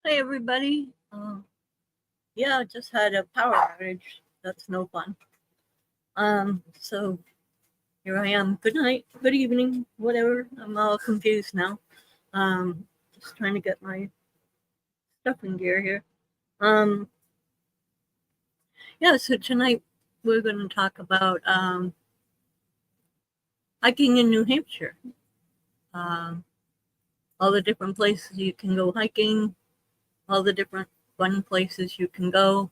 Hey everybody. Yeah, just had a power outage. That's no fun. So here I am. Good night, good evening, whatever. I'm all confused now. Just trying to get my stuff in gear here. Um, yeah, so tonight we're going to talk about hiking in New Hampshire. Um, all the different places you can go hiking, all the different fun places you can go.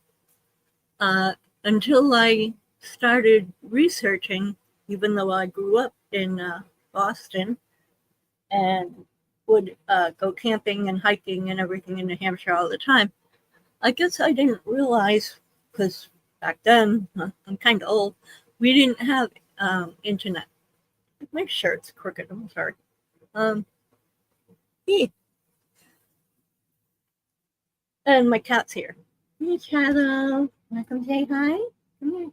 Uh, until I started researching, even though I grew up in Boston and would go camping and hiking and everything in New Hampshire all the time, I guess I didn't realize, because back then, I'm kind of old, we didn't have internet. My shirt's crooked, I'm sorry. Um, yeah. And my cat's here. Hey, Shadow. Wanna come say hi? Come here.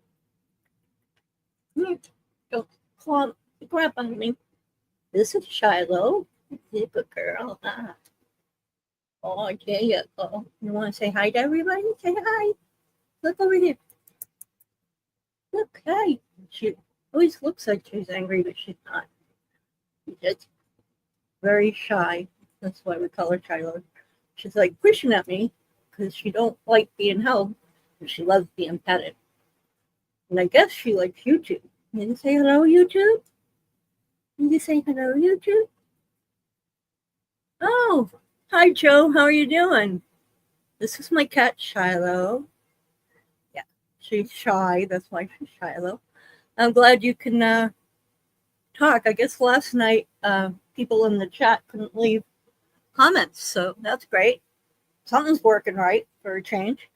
Come here. Don't claw, grab on me. This is Shiloh. Good girl. Oh, there you go. You want to say hi to everybody? Say hi. Look over here. Look, hi. She always looks like she's angry, but she's not. She's just very shy. That's why we call her Shiloh. She's like pushing at me because she don't like being held, but she loves being petted. And I guess she likes YouTube. Can you say hello, YouTube? Can you say hello, YouTube? Oh, hi, Joe. How are you doing? This is my cat, Shiloh. Yeah, she's shy. That's why she's Shiloh. I'm glad you can talk. I guess last night people in the chat couldn't leave comments, so that's great. Something's working right for a change.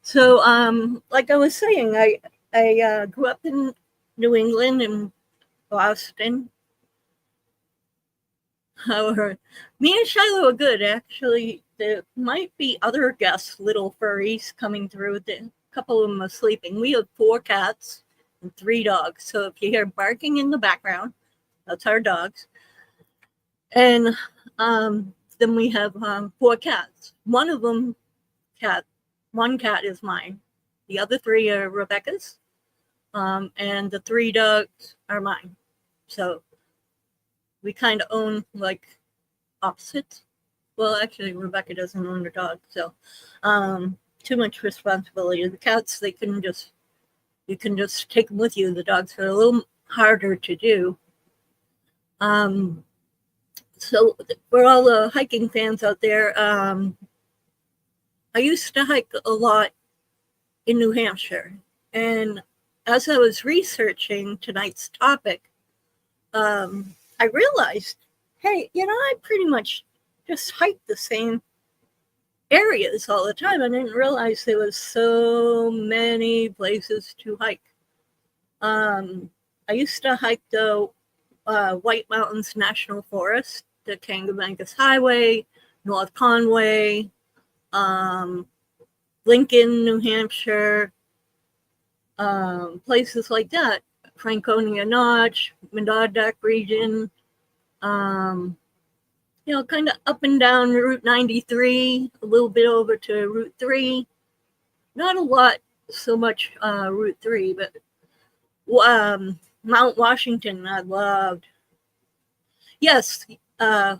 So, like I was saying, I grew up in New England in Boston. However, me and Shiloh are good. Actually, there might be other guests, little furries, coming through. A couple of them are sleeping. We have 4 cats and 3 dogs. So if you hear barking in the background, that's our dogs. And then we have 4 cats. One of them, one cat is mine. The other 3 are Rebecca's, and the 3 dogs are mine. So we kind of own like opposites. Well, actually, Rebecca doesn't own a dog, so too much responsibility. The cats, you can just take them with you. The dogs are a little harder to do. So for all the hiking fans out there, I used to hike a lot in New Hampshire, and as I was researching tonight's topic, I realized, hey, I pretty much just hike the same areas all the time. I didn't realize there was so many places to hike. I used to hike the White Mountains National Forest, the Kangamangas Highway, North Conway, Lincoln, New Hampshire, places like that. Franconia Notch, Monadnock region, kind of up and down Route 93, a little bit over to Route 3. Not a lot, so much Route 3, but Mount Washington, I loved. Yes, I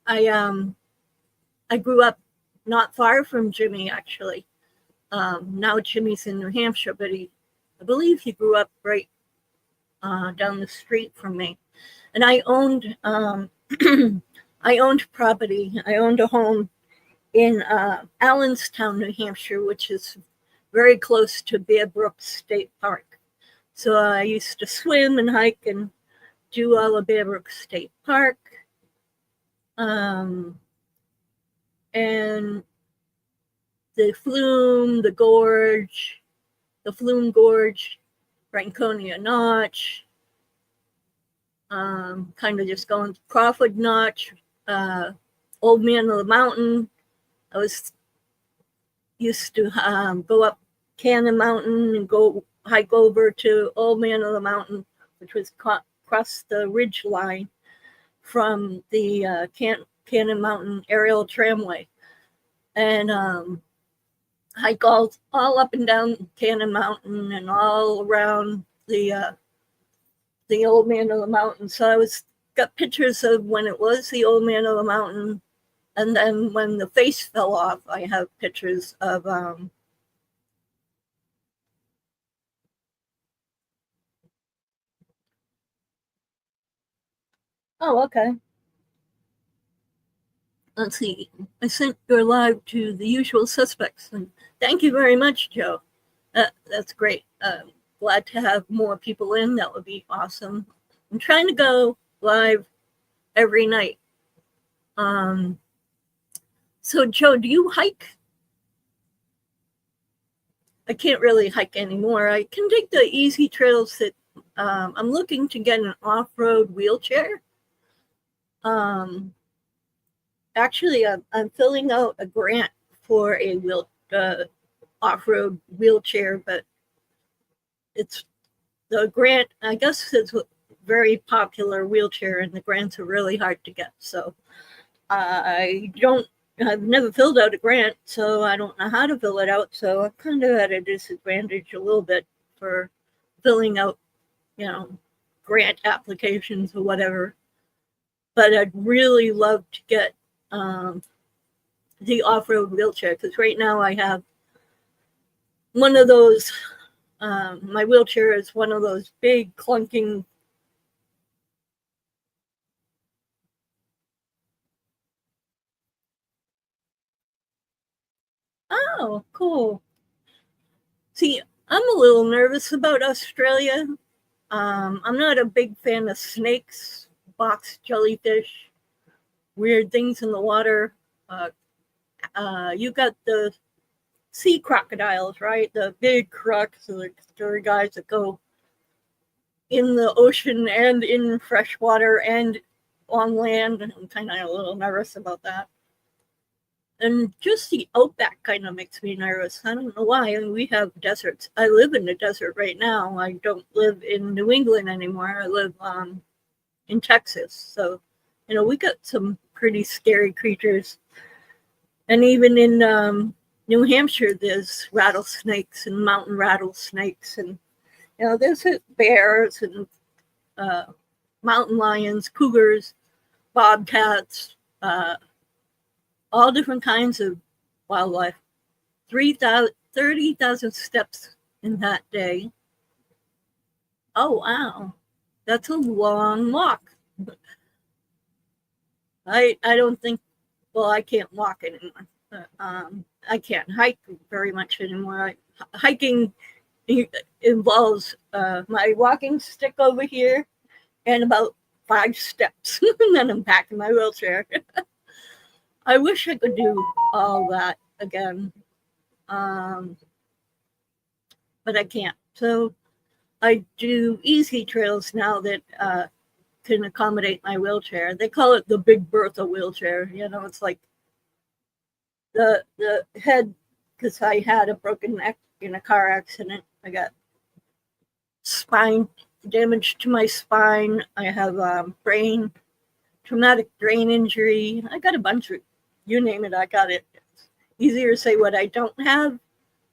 I grew up not far from Jimmy, actually. Now Jimmy's in New Hampshire, but I believe he grew up right down the street from me. And I owned I owned property. I owned a home in Allenstown, New Hampshire, which is very close to Bear Brook State Park. So I used to swim and hike and do all of Bear Brook State Park. And the Flume Gorge, Franconia Notch, kind of just going to Crawford Notch, Old Man of the Mountain. I was used to go up Cannon Mountain and go hike over to Old Man of the Mountain, which was across the ridge line from the Cannon Mountain aerial tramway. and hike all up and down Cannon Mountain and all around the Old Man of the Mountain. So I got pictures of when it was the Old Man of the Mountain, and then when the face fell off, I have pictures of oh, okay. Let's see. I sent your live to the usual suspects, and thank you very much, Joe. That's great. Glad to have more people in. That would be awesome. I'm trying to go live every night. So, Joe, do you hike? I can't really hike anymore. I can take the easy trails that I'm looking to get an off-road wheelchair. Actually, I'm filling out a grant for a off-road wheelchair, but it's the grant, I guess it's a very popular wheelchair, and the grants are really hard to get. So I've never filled out a grant, so I don't know how to fill it out. So I'm kind of at a disadvantage a little bit for filling out, grant applications or whatever. But I'd really love to get the off-road wheelchair, because right now I have one of those, my wheelchair is one of those big clunking oh, cool. See, I'm a little nervous about Australia. I'm not a big fan of snakes, box jellyfish, weird things in the water. You got the sea crocodiles, right? The big crocs, the story guys that go in the ocean and in fresh water and on land. I'm kind of a little nervous about that. And just the outback kind of makes me nervous. I don't know why. I mean, we have deserts. I live in the desert right now. I don't live in New England anymore. I live in Texas. So, we got some pretty scary creatures. And even in New Hampshire, there's rattlesnakes and mountain rattlesnakes. And, there's bears and mountain lions, cougars, bobcats, all different kinds of wildlife. 30,000 steps in that day. Oh, wow. That's a long walk. I don't think, well, I can't walk anymore. I can't hike very much anymore. Hiking involves my walking stick over here and about 5 steps, and then I'm back in my wheelchair. I wish I could do all that again, but I can't. So I do easy trails now that can accommodate my wheelchair. They call it the Big Bertha wheelchair. It's like the head, because I had a broken neck in a car accident. I got spine damage to my spine. I have traumatic brain injury. I got a bunch of, you name it, I got it. It's easier to say what I don't have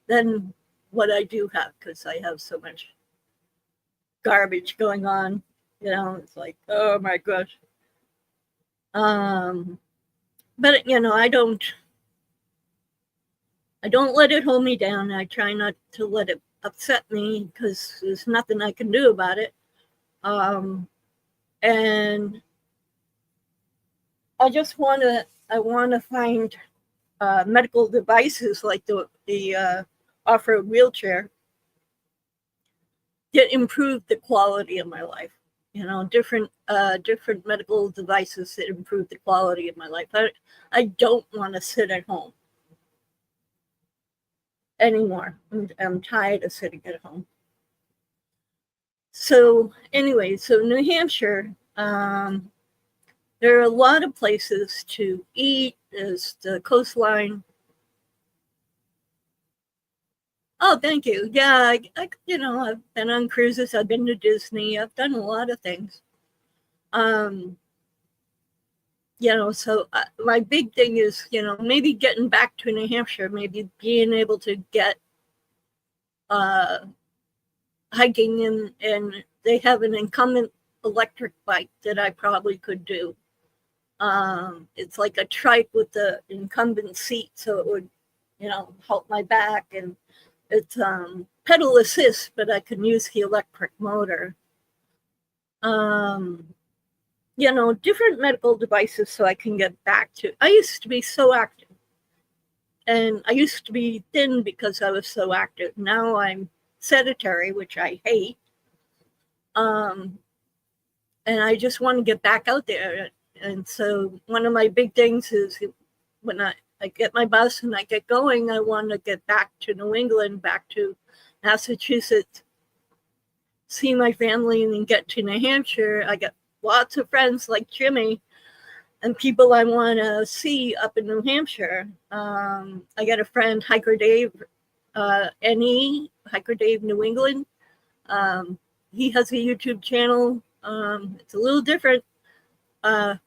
than what I do have, because I have so much garbage going on. It's like, oh my gosh. But I don't let it hold me down. I try not to let it upset me, because there's nothing I can do about it. And I just want to find medical devices like the off-road wheelchair that improve the quality of my life. Different medical devices that improve the quality of my life. I don't want to sit at home anymore. I'm tired of sitting at home. So anyway, so New Hampshire, there are a lot of places to eat. There's the coastline. Oh, thank you. Yeah, I've been on cruises. I've been to Disney. I've done a lot of things. So my big thing is, maybe getting back to New Hampshire, maybe being able to get hiking and they have an incumbent electric bike that I probably could do. It's like a trike with the incumbent seat, so it would, help my back, and it's pedal assist, but I can use the electric motor. Different medical devices so I can get back to. I used to be so active, and I used to be thin because I was so active. Now I'm sedentary, which I hate. And I just want to get back out there. And so one of my big things is when I get my bus and I get going, I want to get back to New England, back to Massachusetts, see my family, and then get to New Hampshire. I got lots of friends like Jimmy and people I want to see up in New Hampshire. I got a friend, Hiker Dave, Hiker Dave New England. He has a YouTube channel. It's a little different. I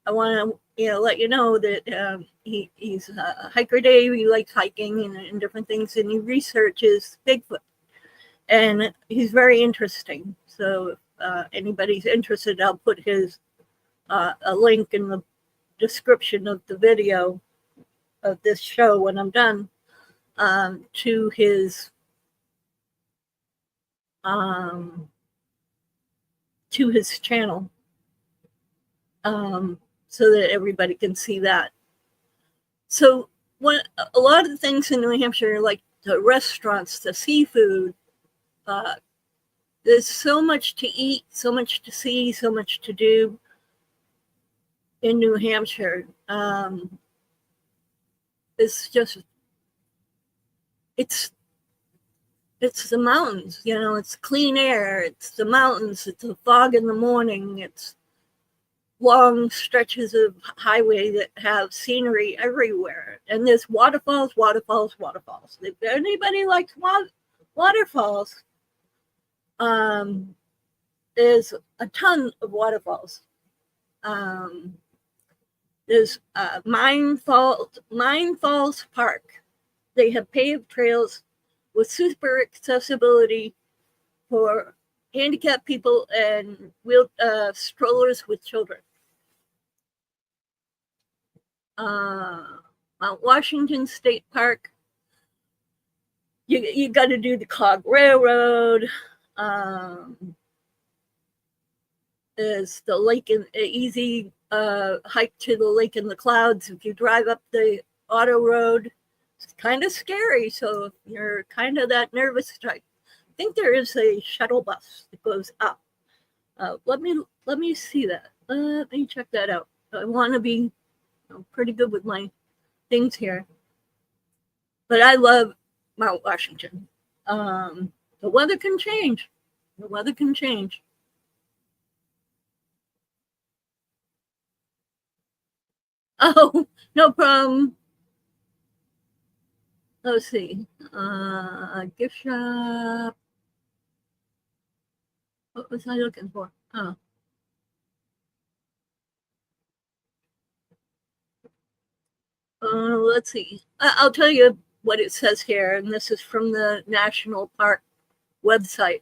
want to let you know that he's Hiker Dave. He likes hiking and different things, and he researches Bigfoot. And he's very interesting. So if anybody's interested, I'll put his a link in the description of the video of this show when I'm done to his channel, so that everybody can see that. So a lot of the things in New Hampshire, like the restaurants, the seafood, there's so much to eat, so much to see, so much to do in New Hampshire. It's the mountains, it's clean air, it's the mountains, it's the fog in the morning, it's long stretches of highway that have scenery everywhere. And there's waterfalls. If anybody likes waterfalls, there's a ton of waterfalls. There's Mine Falls Park. They have paved trails with super accessibility for handicapped people and strollers with children. Mount Washington State Park. You got to do the Cog Railroad. There's the lake easy hike to the lake in the clouds. If you drive up the auto road, it's kind of scary. So if you're kind of that nervous type, I think there is a shuttle bus that goes up. Let me see that. Let me check that out. I want to be pretty good with my things here. But I love Mount Washington. The weather can change. Oh, no problem. Let's see. Gift shop. What was I looking for? Oh. Let's see. I'll tell you what it says here, and this is from the National Park website.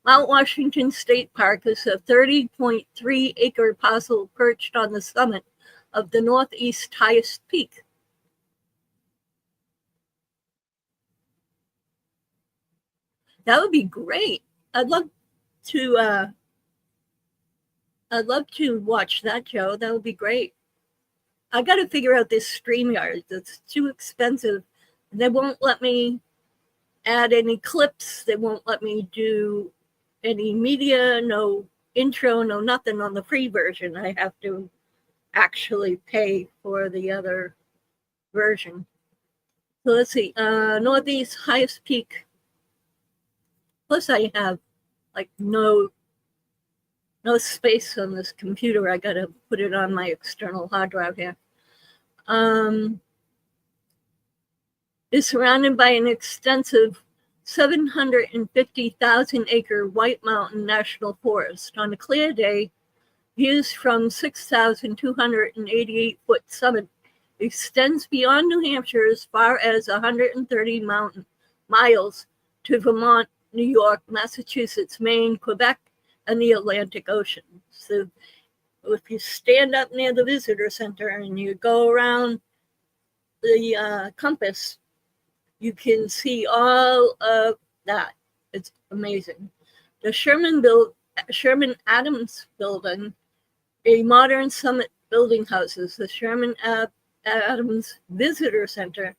Mount Washington State Park is a 30.3 acre parcel perched on the summit of the Northeast highest peak. That would be great. I'd love to watch that, Joe. That would be great. I got to figure out this StreamYard. It's too expensive. They won't let me add any clips. They won't let me do any media, no intro, no nothing on the free version. I have to actually pay for the other version. So let's see. Northeast highest peak. Plus I have like no space on this computer. I got to put it on my external hard drive here. Is surrounded by an extensive 750,000 acre White Mountain National Forest. On a clear day, Views from 6,288-foot summit extends beyond New Hampshire as far as 130 miles to Vermont, New York, Massachusetts, Maine, Quebec, and the Atlantic Ocean. So if you stand up near the visitor center and you go around the compass, you can see all of that. It's amazing. The Sherman Adams Building, a modern summit building houses the Sherman Adams Visitor Center,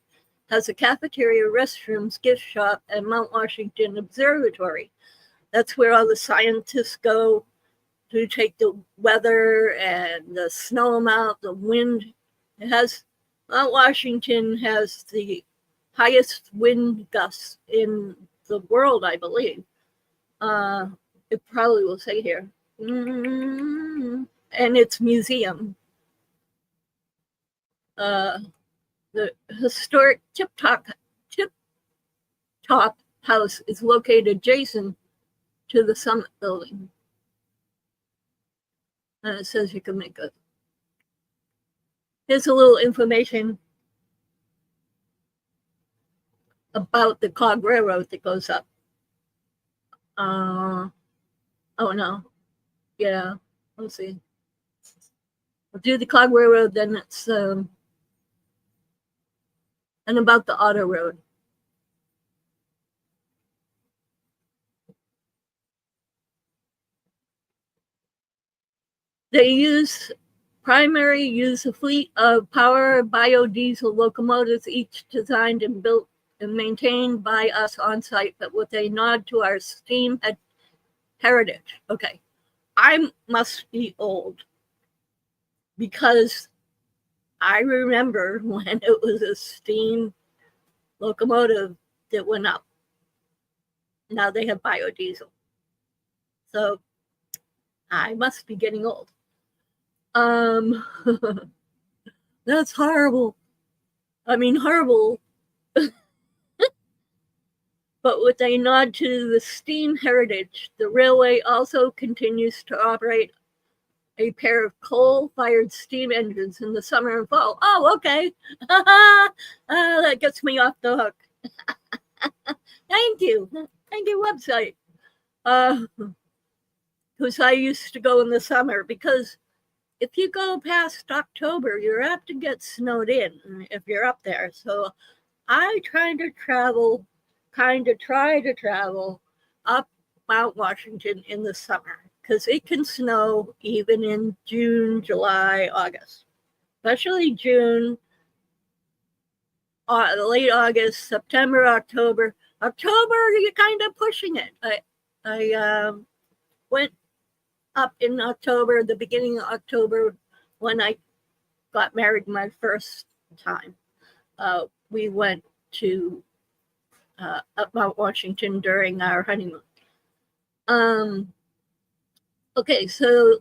has a cafeteria, restrooms, gift shop, and Mount Washington Observatory. That's where all the scientists go to take the weather and the snow amount, the wind. Mount Washington has the highest wind gusts in the world, I believe. It probably will say here. And its museum. The historic Tip Top House is located adjacent to the summit building. And it says you can make it. Here's a little information about the Cog Railroad that goes up. Oh no. Yeah, let's see. We'll do the Cog Railroad, then it's and about the Auto Road. They use a fleet of power biodiesel locomotives, each designed and built and maintained by us on site, but with a nod to our steam heritage. Okay, I must be old because I remember when it was a steam locomotive that went up. Now they have biodiesel. So I must be getting old. That's horrible. I mean, horrible. But with a nod to the steam heritage, the railway also continues to operate a pair of coal-fired steam engines in the summer and fall. Oh, okay. That gets me off the hook. Thank you. Thank you, website. Because I used to go in the summer, because if you go past October, you're apt to get snowed in if you're up there. So I try to travel up Mount Washington in the summer, because it can snow even in June, July, August, especially June, late August, September, October. October, you're kind of pushing it. I went up in October, the beginning of October, when I got married my first time. We went to up Mount Washington during our honeymoon. Okay, so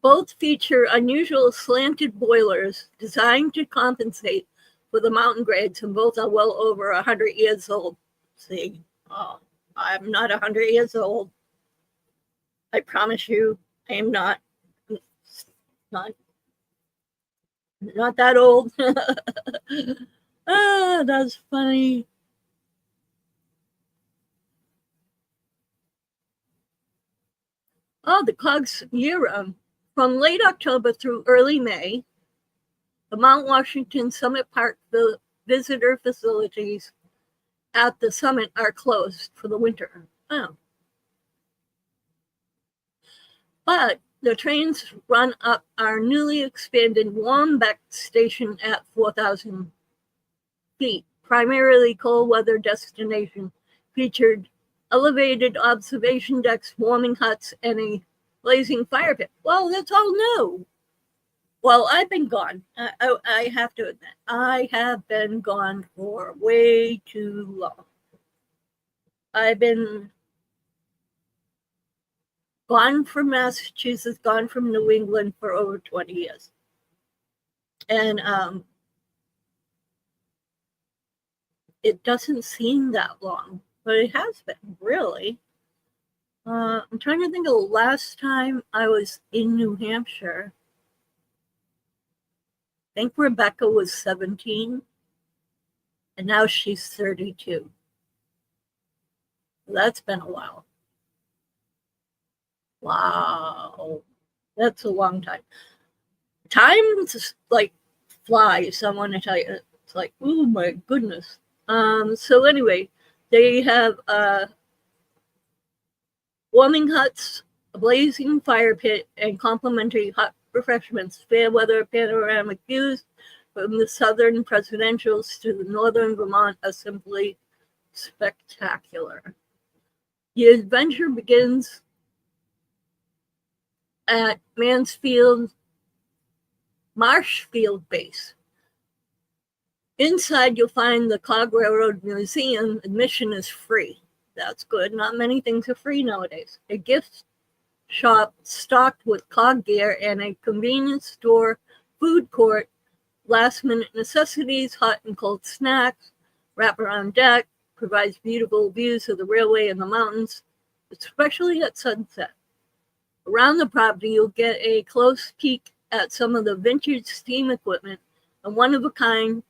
both feature unusual slanted boilers designed to compensate for the mountain grades, and both are well over 100 years old. See, I'm not 100 years old. I promise you, I am not that old. That's funny. Oh, the clogs year-round. From late October through early May, the Mount Washington Summit Park visitor facilities at the summit are closed for the winter. Oh. But the trains run up our newly expanded Wambeck station at 4,000 feet, primarily cold weather destination, featured elevated observation decks, warming huts, and a blazing fire pit. Well, that's all new. Well, I've been gone. I have to admit, I have been gone for way too long. I've been gone from Massachusetts, gone from New England for over 20 years. And it doesn't seem that long, but it has been, really. I'm trying to think of the last time I was in New Hampshire. I think Rebecca was 17, and now she's 32. That's been a while. Wow. That's a long time. Time just like flies, I want to tell you. It's like, oh my goodness. So anyway, they have warming huts, a blazing fire pit, and complimentary hot refreshments, fair weather panoramic views from the southern presidentials to the northern Vermont are simply spectacular. The adventure begins at Marshfield Base. Inside, you'll find the Cog Railroad Museum. Admission is free. That's good. Not many things are free nowadays. A gift shop stocked with cog gear and a convenience store, food court, last-minute necessities, hot and cold snacks, wraparound deck, provides beautiful views of the railway and the mountains, especially at sunset. Around the property, you'll get a close peek at some of the vintage steam equipment, a one-of-a-kind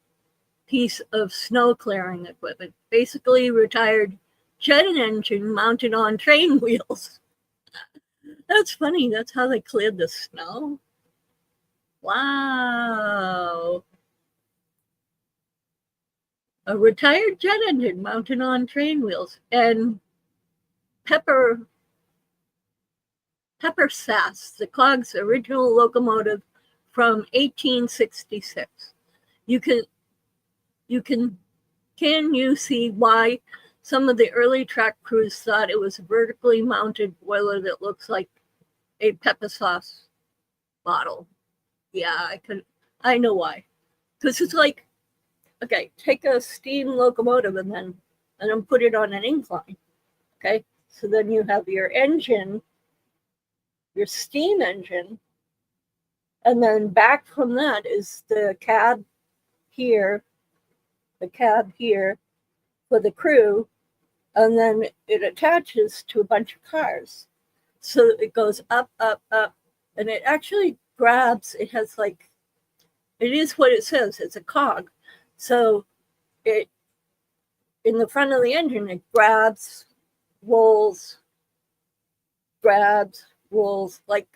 piece of snow clearing equipment, basically retired jet engine mounted on train wheels. That's funny. That's how they cleared the snow. Wow. A retired jet engine mounted on train wheels. And Pepper Sass, the Cog's original locomotive from 1866. Can you see why some of the early track crews thought it was a vertically mounted boiler that looks like a pepper sauce bottle? Yeah, I know why. Because it's like, okay, take a steam locomotive and then put it on an incline. Okay, so then you have your engine, your steam engine, and then back from that is the cab here for the crew, and then it attaches to a bunch of cars. So it goes up, up, up, and it actually grabs, it has like, it is what it says, it's a cog. So it, in the front of the engine, it grabs, rolls, like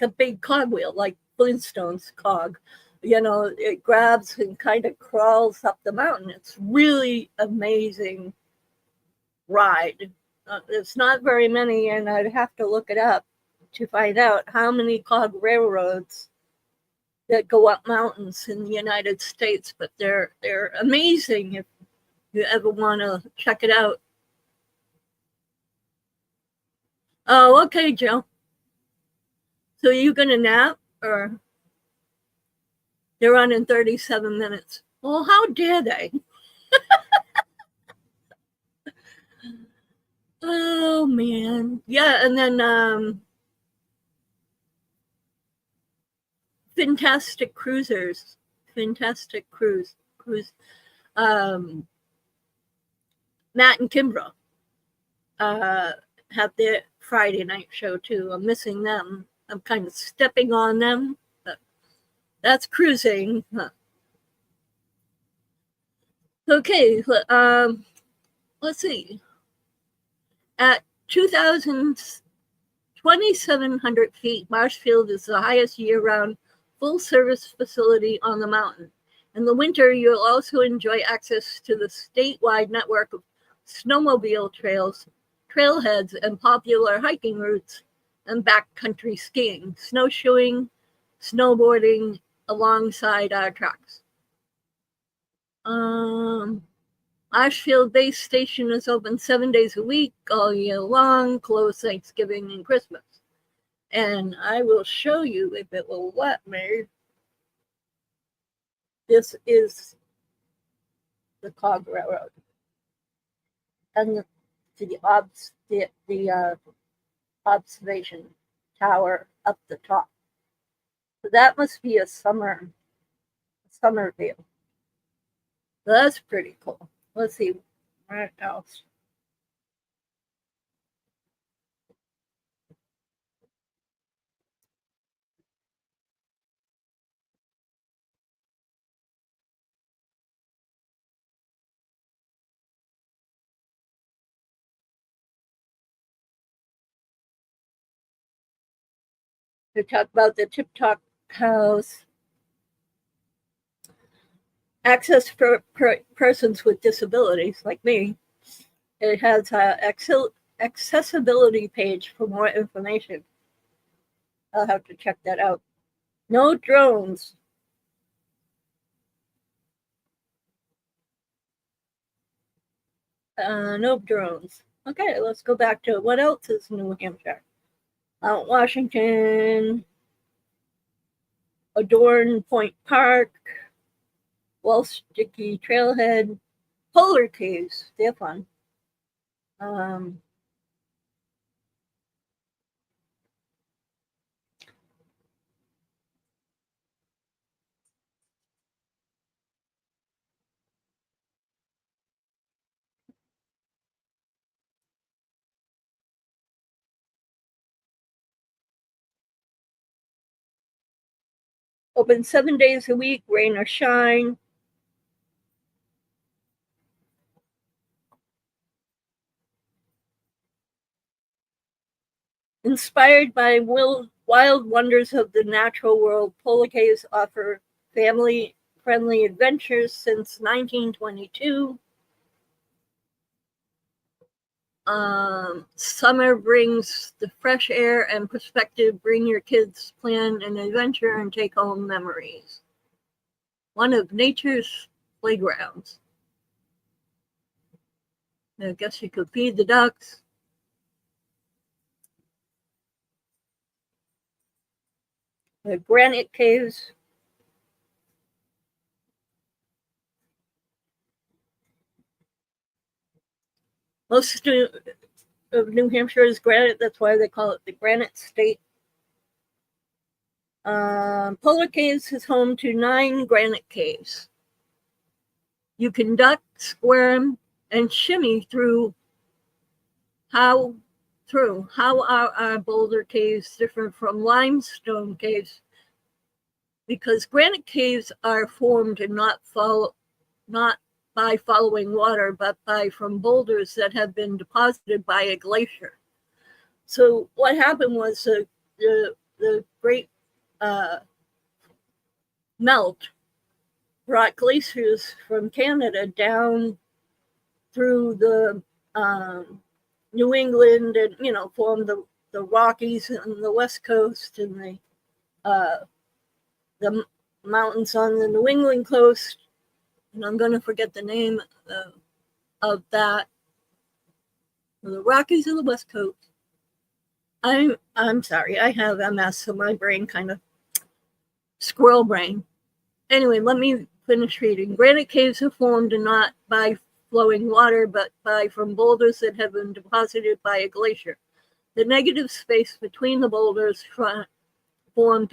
a big cogwheel, like Flintstones cog. It grabs and kind of crawls up the mountain. It's really amazing ride. It's not very many, and I'd have to look it up to find out how many cog railroads that go up mountains in the United States, but they're amazing if you ever want to check it out. Oh, okay, Joe. So are you going to nap, or they're on in 37 minutes? Well, how dare they? Oh, man. Yeah, and then Fantastic Cruise. Matt and Kimbra have their Friday night show, too. I'm missing them. I'm kind of stepping on them, but that's cruising. Huh. Okay, let's see. At 2,700 feet, Marshfield is the highest year-round full-service facility on the mountain. In the winter, you'll also enjoy access to the statewide network of snowmobile trails, trailheads, and popular hiking routes, and backcountry skiing, snowshoeing, snowboarding alongside our tracks. Ashfield Base Station is open 7 days a week, all year long, closed Thanksgiving and Christmas. And I will show you, if it will let me. This is the Cog Railroad. And the observation tower up the top. So that must be a summer view. So that's pretty cool. Let's see. What else? We talk about the tip-top house. Access for persons with disabilities like me. It has an accessibility page for more information. I'll have to check that out. No drones. No drones. Okay, let's go back to what else is New Hampshire. Mount Washington, Adorn Point Park, Walsh Dickey Trailhead, Polar Caves. They're fun. Open 7 days a week, rain or shine. Inspired by wild wonders of the natural world, Polar Caves offer family-friendly adventures since 1922. Summer brings the fresh air and perspective. Bring your kids, plan an adventure, and take home memories. One of nature's playgrounds. I guess you could feed the ducks. The granite caves. Most of New Hampshire is granite. That's why they call it the Granite State. Polar Caves is home to 9 granite caves. You can duck, squirm, and shimmy through. How are our boulder caves different from limestone caves? Because granite caves are formed not by following water, but from boulders that have been deposited by a glacier. So what happened was the great melt brought glaciers from Canada down through the New England and, formed the Rockies on the West Coast and the mountains on the New England coast. And I'm going to forget the name of that. The Rockies on the West Coast. I'm sorry, I have MS, so my brain kind of squirrel brain. Anyway, let me finish reading. Granite caves are formed not by flowing water, but from boulders that have been deposited by a glacier. The negative space between the boulders form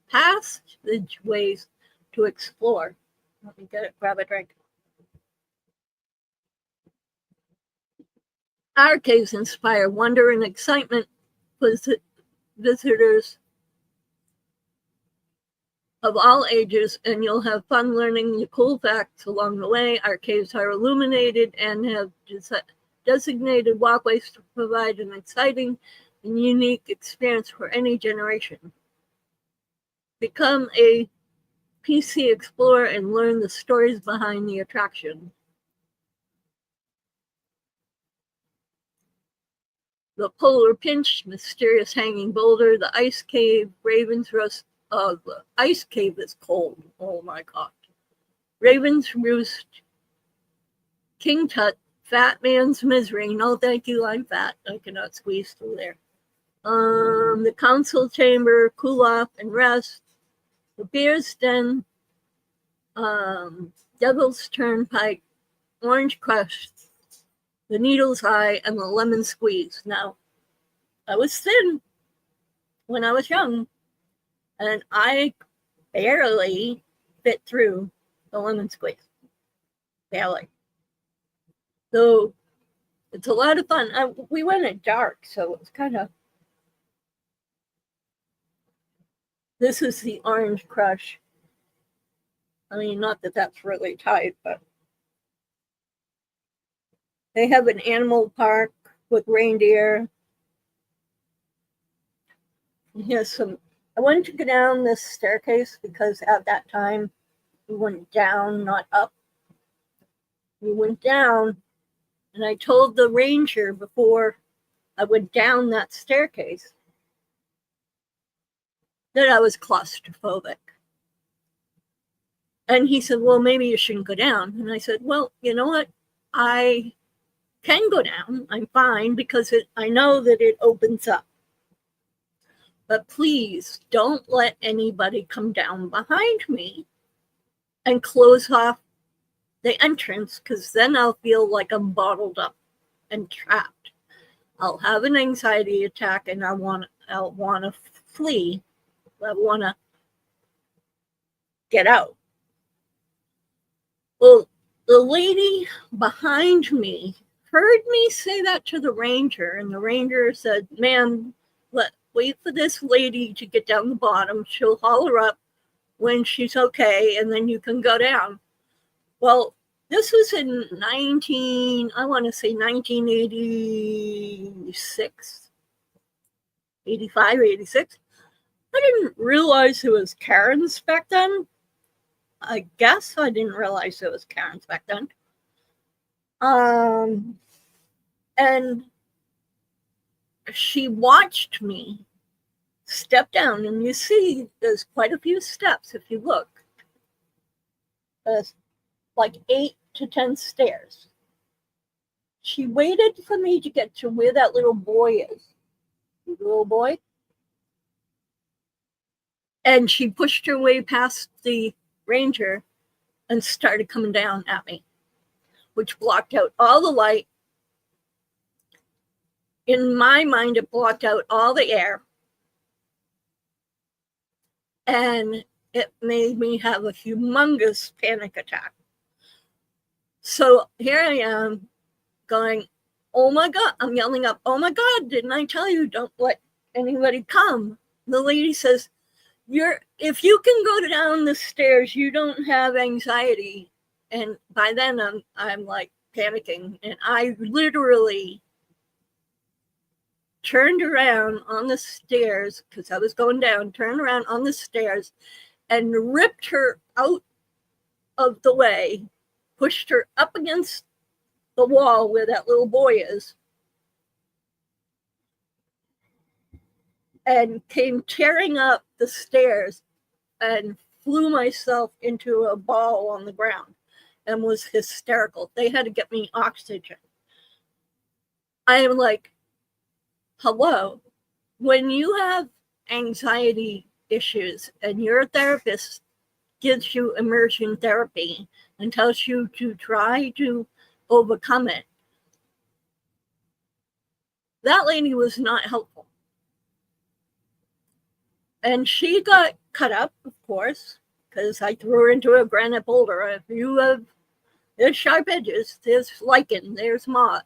passageways to explore. Let me grab a drink. Our caves inspire wonder and excitement for visitors of all ages, and you'll have fun learning the cool facts along the way. Our caves are illuminated and have designated walkways to provide an exciting and unique experience for any generation. Become a PC explorer and learn the stories behind the attraction. The Polar Pinch, Mysterious Hanging Boulder, the Ice Cave, Raven's Roost. The Ice Cave is cold. Oh my God. Raven's Roost, King Tut, Fat Man's Misery. No, thank you, I'm fat. I cannot squeeze through there. The Council Chamber, Cool Off and Rest, the Bear's Den, Devil's Turnpike, Orange Crush, the Needle's Eye, and the Lemon Squeeze. Now, I was thin when I was young, and I barely fit through the Lemon Squeeze. Barely. So it's a lot of fun. We went at dark, so it's kind of. This is the Orange Crush. I mean, not that that's really tight, but they have an animal park with reindeer. Here's some. I wanted to go down this staircase because at that time we went down, not up. We went down, and I told the ranger before I went down that staircase that I was claustrophobic. And he said, well, maybe you shouldn't go down. And I said, well, you know what? I can go down. I'm fine because I know that it opens up. But please don't let anybody come down behind me and close off the entrance, because then I'll feel like I'm bottled up and trapped. I'll have an anxiety attack and I'll want to flee. I want to get out. Well, the lady behind me heard me say that to the ranger, and the ranger said, ma'am, wait for this lady to get down the bottom. She'll holler up when she's okay, and then you can go down. Well, this was in 1986, 85, 86. I didn't realize it was Karen's back then. I guess I didn't realize it was Karen's back then. And she watched me step down, and you see there's quite a few steps if you look. There's like 8 to 10 stairs. She waited for me to get to where that little boy is. The little boy. And she pushed her way past the ranger and started coming down at me, which blocked out all the light. In my mind, it blocked out all the air. And it made me have a humongous panic attack. So here I am going, oh my God, I'm yelling up, oh my God, didn't I tell you, don't let anybody come? The lady says, if you can go down the stairs, you don't have anxiety. And by then I'm like panicking, and I literally turned around on the stairs because I was going down, turned around on the stairs and ripped her out of the way, pushed her up against the wall where that little boy is, and came tearing up the stairs and flew myself into a ball on the ground and was hysterical. They had to get me oxygen. I am like, hello, when you have anxiety issues and your therapist gives you immersion therapy and tells you to try to overcome it, that lady was not helpful. And she got cut up, of course, because I threw her into a granite boulder. There's sharp edges, there's lichen, there's moss.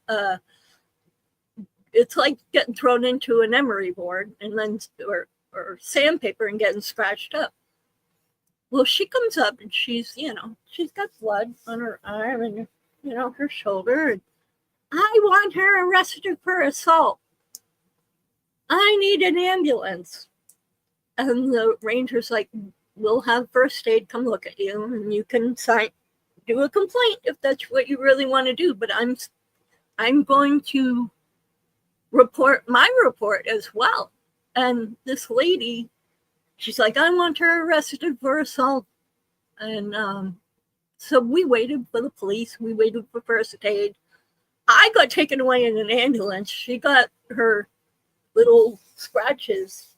It's like getting thrown into an emery board and then or sandpaper and getting scratched up. Well, she comes up and she's got blood on her arm and her shoulder. And I want her arrested for assault. I need an ambulance. And the ranger's like, we'll have first aid come look at you, and you can do a complaint if that's what you really want to do. But I'm going to report my report as well. And this lady, she's like, I want her arrested for assault. And so we waited for the police. We waited for first aid. I got taken away in an ambulance. She got her little scratches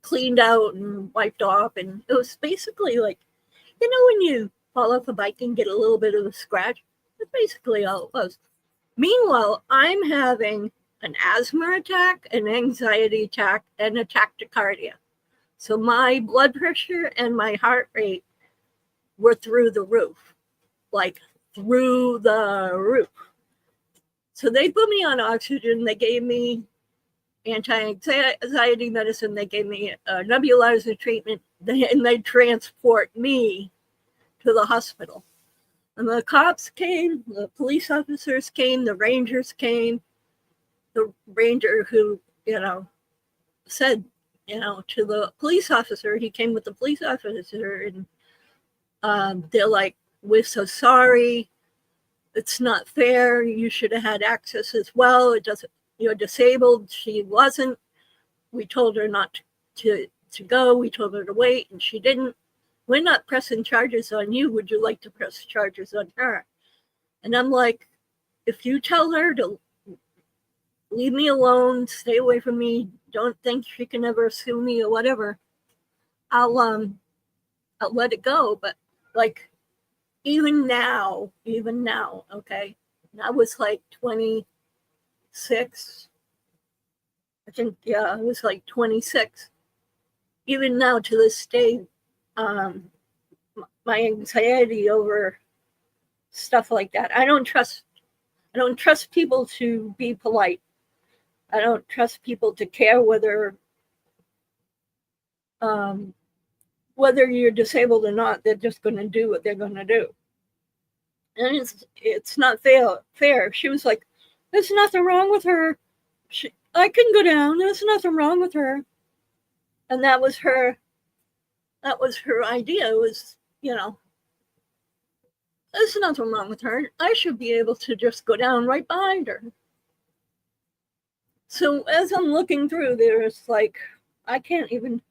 cleaned out and wiped off. And it was basically like, when you fall off a bike and get a little bit of a scratch, that's basically all it was. Meanwhile, I'm having an asthma attack, an anxiety attack, and a tachycardia. So my blood pressure and my heart rate were through the roof. like through the roof. So they put me on oxygen. They gave me anti-anxiety medicine. They gave me a nebulizer treatment, and they transport me to the hospital. And the cops came, the police officers came, the rangers came. The ranger who, said, to the police officer, he came with the police officer, and they're like, "We're so sorry. It's not fair. You should have had access as well. It doesn't. You're disabled. She wasn't. We told her not to go. We told her to wait, and she didn't. We're not pressing charges on you. Would you like to press charges on her?" And I'm like, if you tell her to leave me alone, stay away from me, don't think she can ever sue me or whatever, I'll let it go. But like, even now, okay, I was like 26. I think, yeah, I was like 26. Even now, to this day, my anxiety over stuff like that. I don't trust people to be polite. I don't trust people to care whether you're disabled or not. They're just going to do what they're going to do. And it's not fair. She was like, "There's nothing wrong with her. I can go down. There's nothing wrong with her." And that was her idea, was, there's nothing wrong with her. I should be able to just go down right behind her. So as I'm looking through, there's like, I can't even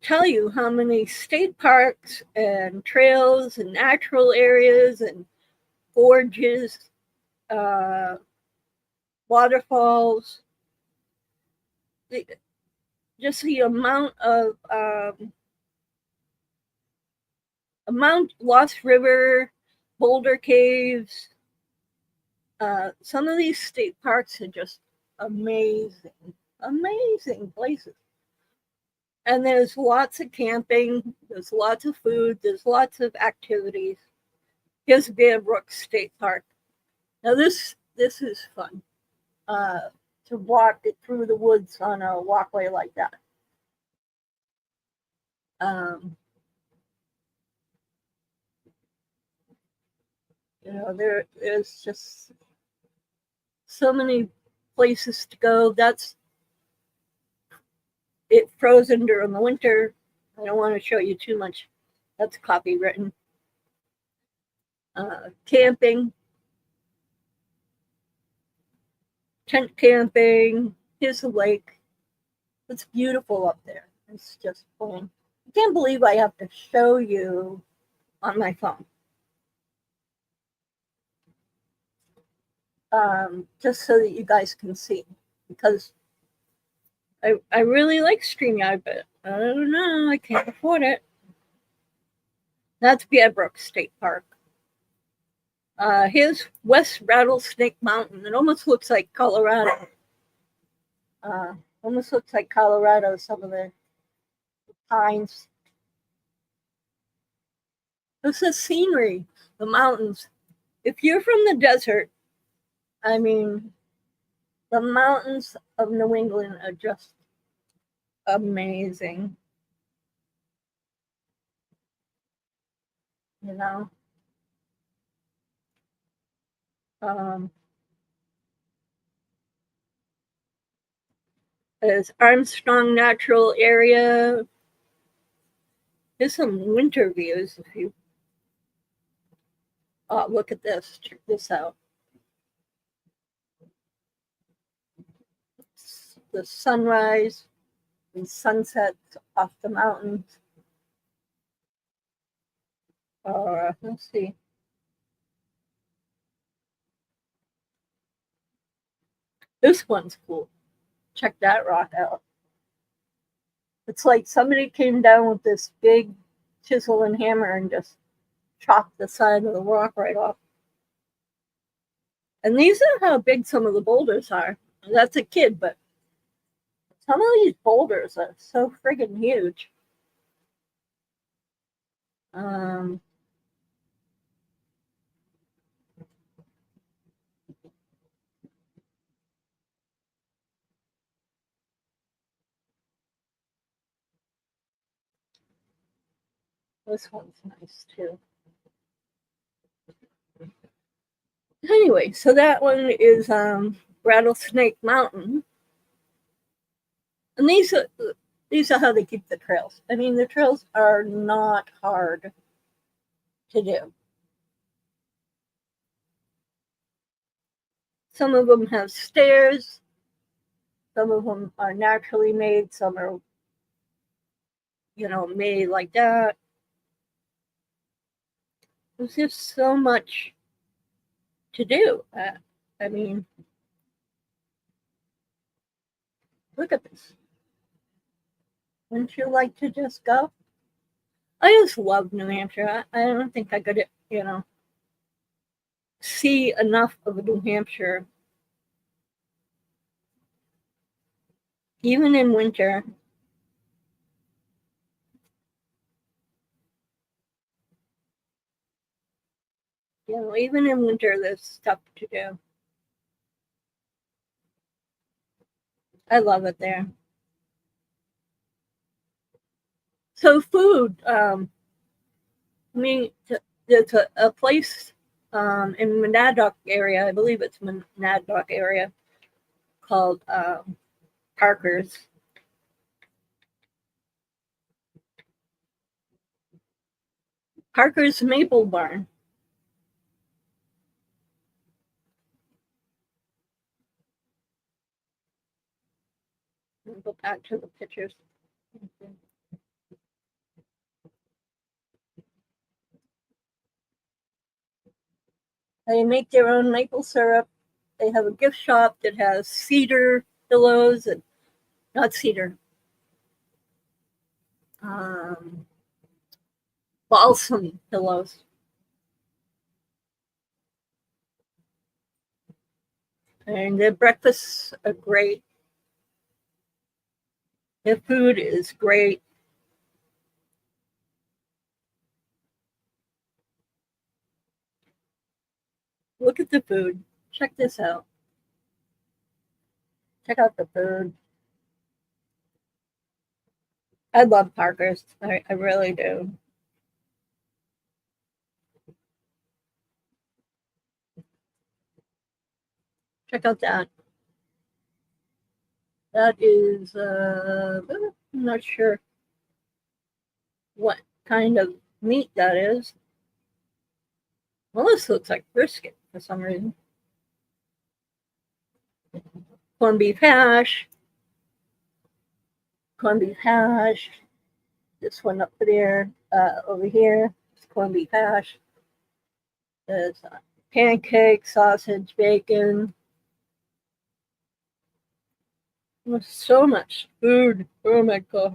tell you how many state parks and trails and natural areas and gorges, waterfalls, just the amount of Lost River, Boulder Caves. Some of these state parks are just amazing places. And there's lots of camping, there's lots of food, there's lots of activities. Here's Bear Brook State Park. Now this is fun, to walk it through the woods on a walkway like that. There's just so many places to go. That's it, frozen during the winter. I don't want to show you too much. That's copywritten. Camping, tent camping. Here's the lake. It's beautiful up there. It's just fun. I can't believe I have to show you on my phone. Just so that you guys can see, because I really like StreamYard, but I don't know, I can't afford it. That's Bear Brook State Park. Here's West Rattlesnake Mountain. It almost looks like Colorado. Some of the pines. This is scenery, the mountains. If you're from the desert, I mean, the mountains of New England are just amazing. There's Armstrong Natural Area. There's some winter views if you look at this. Check this out. The sunrise and sunsets off the mountains. Let's see. This one's cool. Check that rock out. It's like somebody came down with this big chisel and hammer and just chopped the side of the rock right off. And these are how big some of the boulders are. That's a kid, but some of these boulders are so friggin' huge. Um, this one's nice too. Anyway, so that one is Rattlesnake Mountain, and these are how they keep the trails. I mean, the trails are not hard to do. Some of them have stairs. Some of them are naturally made. Some are, made like that. There's just so much to do. I mean, look at this. Wouldn't you like to just go? I just love New Hampshire. I don't think I could, see enough of New Hampshire, even in winter. Even in winter, there's stuff to do. I love it there. So food, I mean, there's a place in Monadnock area, I believe it's Monadnock area, called Parker's. Parker's Maple Barn. I'll go back to the pictures. They make their own maple syrup. They have a gift shop that has cedar pillows and not cedar, balsam pillows. And their breakfasts are great. Their food is great. Look at the food. Check this out. Check out the food. I love Parker's. I really do. Check out that. That is, I'm not sure what kind of meat that is. Well, this looks like brisket for some reason. Corned beef hash. Corned beef hash. This one up there, over here, is corned beef hash. There's pancakes, sausage, bacon. There's so much food. Oh my gosh.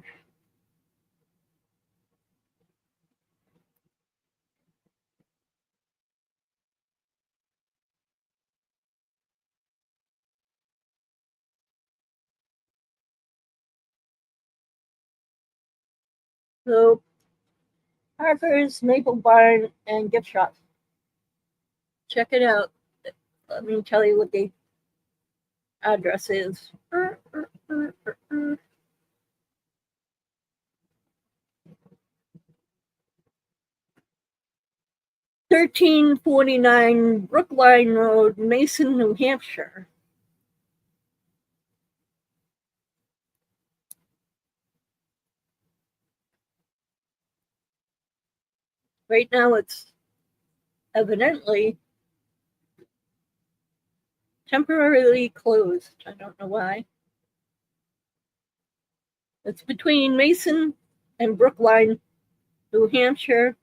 So, Parker's, Maple Barn, and gift shop. Check it out. Let me tell you what the address is. 1349 Brookline Road, Mason, New Hampshire. Right now it's evidently temporarily closed. I don't know why. It's between Mason and Brookline, New Hampshire,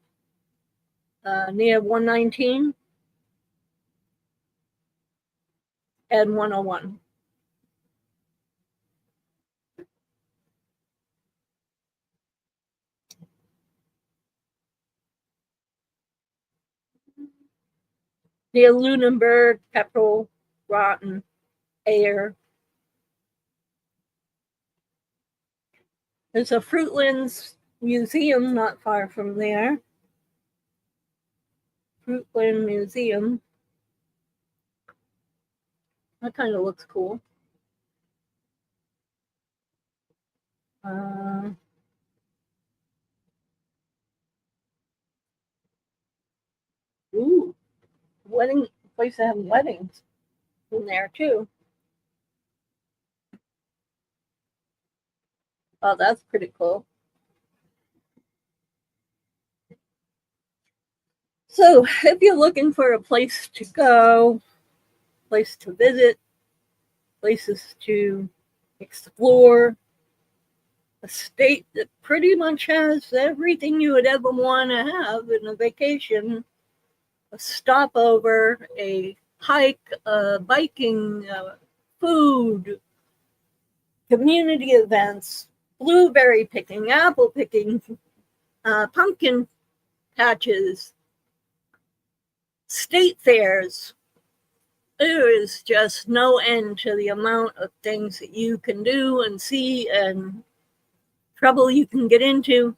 near 119 and 101. Near Lunenburg, Pepperell, Groton, Ayer. There's a Fruitlands Museum not far from there. Fruitland Museum. That kind of looks cool. Ooh, wedding place to have weddings in there too. Oh, that's pretty cool. So, if you're looking for a place to go, place to visit, places to explore, a state that pretty much has everything you would ever want to have in a vacation, a stopover, a hike, biking, food, community events, blueberry picking, apple picking, pumpkin patches, state fairs. There is just no end to the amount of things that you can do and see and trouble you can get into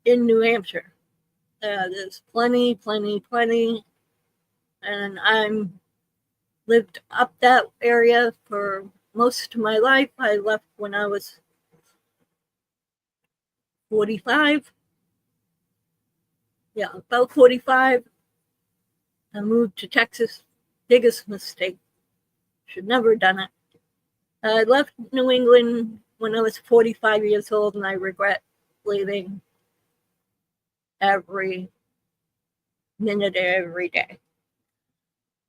in New Hampshire. There's plenty, and I'm lived up that area for most of my life. I left when I was 45. Yeah, about 45. I moved to Texas. Biggest mistake. Should never have done it. I left New England when I was 45 years old, and I regret leaving every minute every day.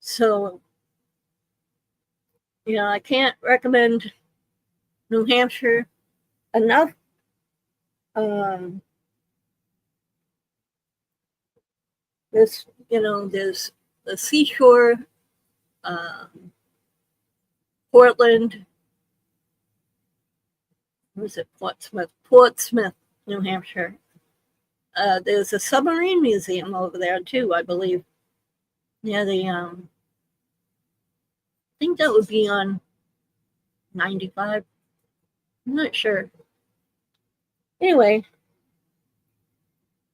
So, I can't recommend New Hampshire enough. There's the seashore, Portland. Was it Portsmouth? Portsmouth, New Hampshire. There's a submarine museum over there too, I believe. Yeah, I think that would be on 95. I'm not sure. Anyway,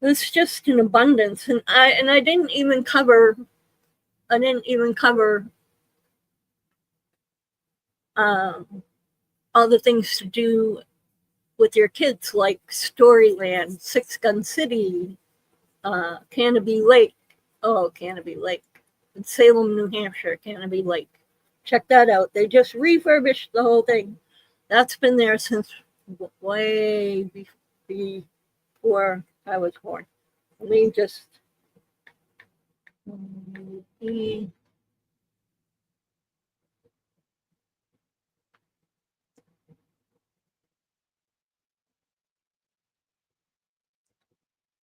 there's just an abundance, and I didn't even cover all the things to do with your kids, like Storyland, Six Gun City, Canopy Lake. Oh, Canopy Lake. In Salem, New Hampshire, Canopy Lake. Check that out. They just refurbished the whole thing. That's been there since way before I was born. Let me just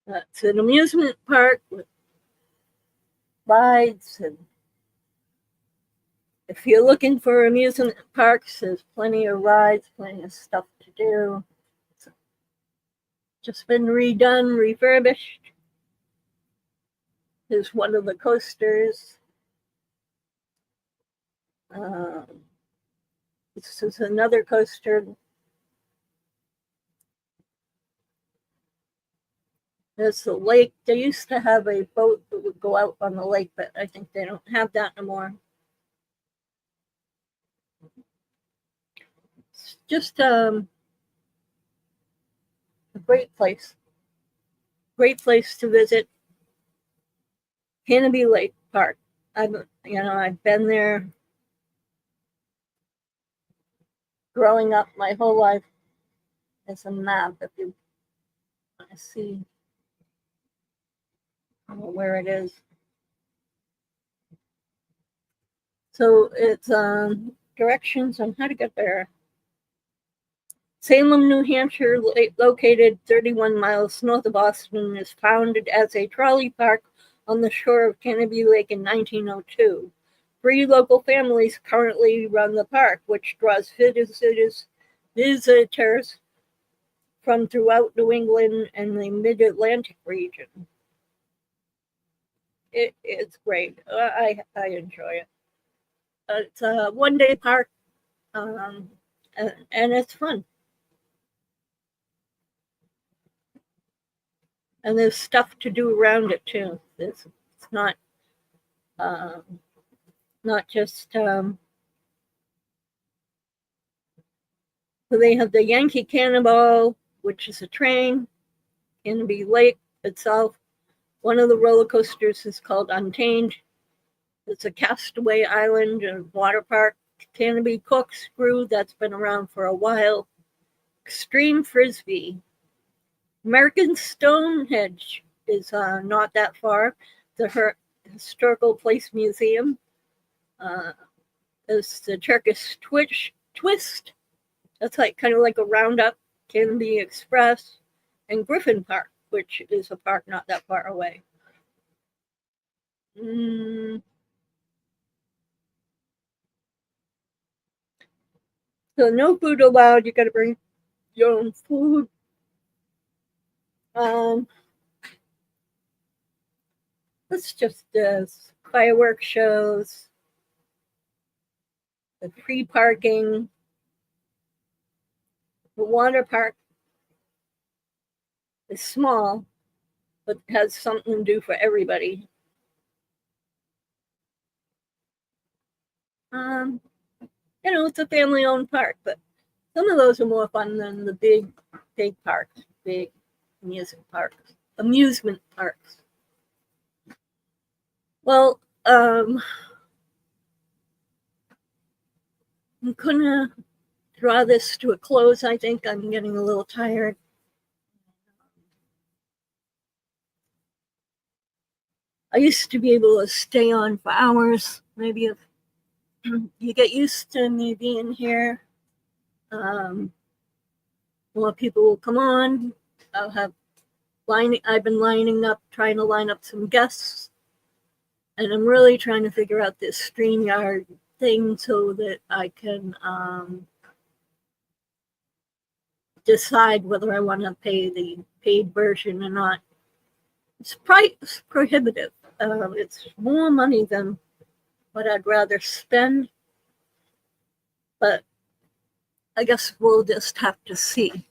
it's an amusement park with rides, and if you're looking for amusement parks, there's plenty of rides, plenty of stuff to do. It's just been redone, refurbished. There's one of the coasters. This is another coaster. There's the lake. They used to have a boat that would go out on the lake, but I think they don't have that anymore. It's just a great place. Great place to visit. Canopy Lake Park. I've been there growing up my whole life. There's a map if you want to see where it is. So it's directions on how to get there. Salem, New Hampshire, located 31 miles north of Boston, is founded as a trolley park on the shore of Canopy Lake in 1902. 3 local families currently run the park, which draws visitors from throughout New England and the Mid-Atlantic region. It's great. I enjoy it. It's a one-day park, and it's fun. And there's stuff to do around it too. It's not just. So they have the Yankee Cannonball, which is a train. Canopy Lake itself. One of the roller coasters is called Untamed. It's a castaway island and water park. Canopy Corkscrew, that's been around for a while. Extreme Frisbee. American Stonehenge is not that far. The Historical Place Museum. There's the Turkish Twist. That's kind of like a roundup. Canopy Express. And Griffin Park, which is a park not that far away. So no food allowed. You got to bring your own food. Let's just fireworks shows, the free parking, the water park is small, but has something to do for everybody. It's a family-owned park, but some of those are more fun than the big parks, big amusement parks. Well, I'm gonna draw this to a close. I think I'm getting a little tired. I used to be able to stay on for hours. Maybe if you get used to me being here, more people will come on. I've been trying to line up some guests, and I'm really trying to figure out this StreamYard thing so that I can decide whether I want to pay the paid version or not. It's prohibitive. It's more money than what I'd rather spend, but I guess we'll just have to see.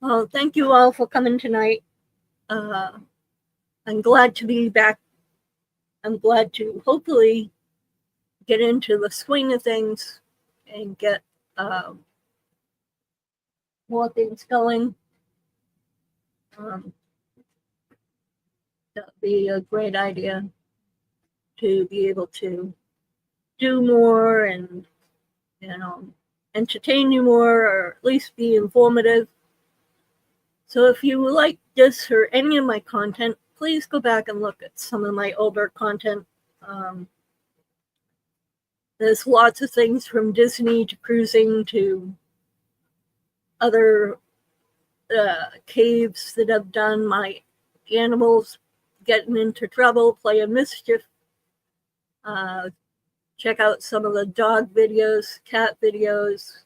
Well, thank you all for coming tonight. I'm glad to be back. I'm glad to hopefully get into the swing of things and get more things going. That would be a great idea to be able to do more and, entertain you more, or at least be informative. So if you like this or any of my content, please go back and look at some of my older content. There's lots of things from Disney to cruising to other caves that I've done, my animals getting into trouble, playing mischief. Check out some of the dog videos, cat videos,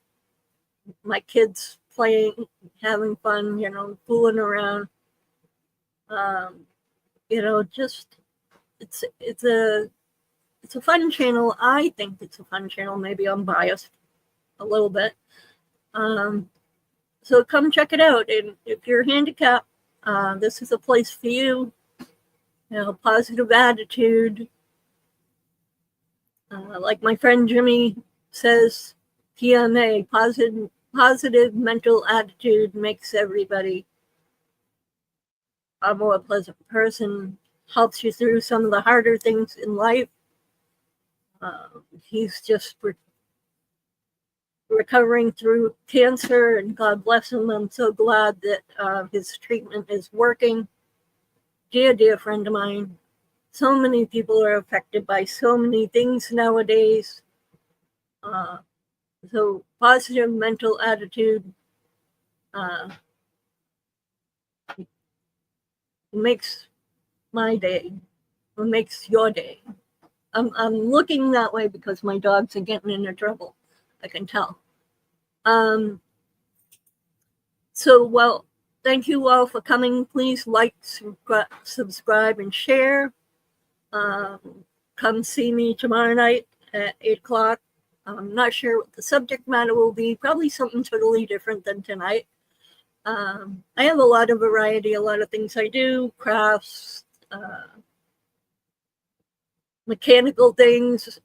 my kids playing, having fun, fooling around. Just it's a fun channel. I think it's a fun channel. Maybe I'm biased a little bit. So come check it out. And if you're handicapped, this is a place for you. Positive attitude. Like my friend Jimmy says, PMA, positive mental attitude makes everybody a more pleasant person, helps you through some of the harder things in life. He's just recovering through cancer, and God bless him. I'm so glad that his treatment is working. Dear friend of mine. So many people are affected by so many things nowadays. So positive mental attitude makes my day, or makes your day. I'm looking that way because my dogs are getting into trouble. I can tell. So, thank you all for coming. Please like, subscribe, and share. Come see me tomorrow night at 8 o'clock. I'm not sure what the subject matter will be. Probably something totally different than tonight. I have a lot of variety, a lot of things I do, crafts, mechanical things.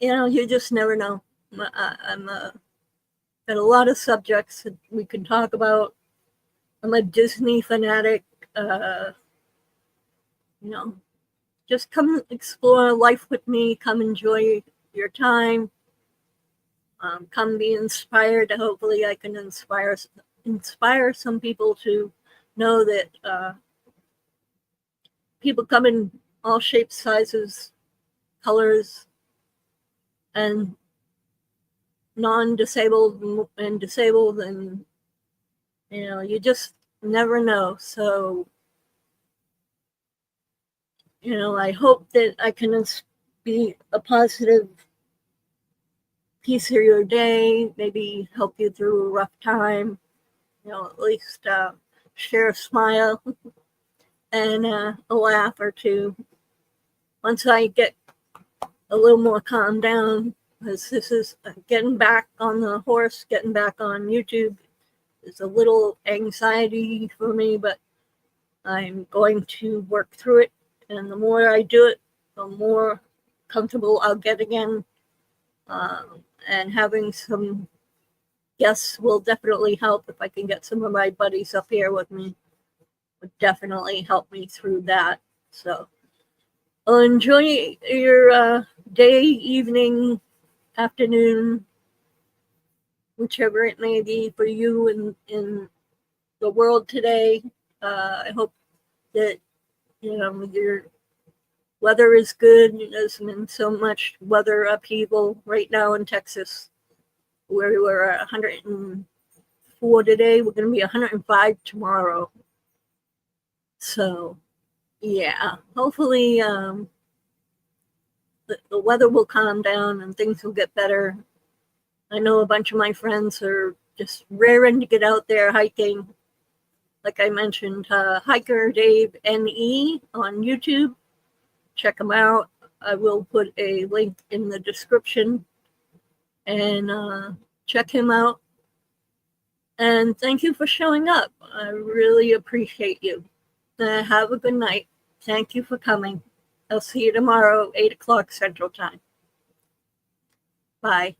You just never know. I'm got a lot of subjects that we can talk about. I'm a Disney fanatic. Just come explore life with me. Come enjoy your time. Come be inspired. Hopefully, I can inspire some people to know that people come in all shapes, sizes, colors, and non-disabled and disabled, and you just never know. So I hope that I can be a positive piece of your day, maybe help you through a rough time, at least share a smile and a laugh or two once I get a little more calmed down, because this is getting back on the horse, getting back on YouTube. It's a little anxiety for me, but I'm going to work through it. And the more I do it, the more comfortable I'll get again. And having some guests will definitely help. If I can get some of my buddies up here with me, would definitely help me through that. So enjoy your day, evening, afternoon, whichever it may be for you in the world today. I hope that your weather is good. There's been so much weather upheaval right now in Texas, where we were at 104 today. We're going to be 105 tomorrow. So, yeah, hopefully the weather will calm down and things will get better. I know a bunch of my friends are just raring to get out there hiking. Like I mentioned, Hiker Dave NE on YouTube. Check him out. I will put a link in the description, and check him out. And thank you for showing up. I really appreciate you. Have a good night. Thank you for coming. I'll see you tomorrow, 8 o'clock Central Time. Bye.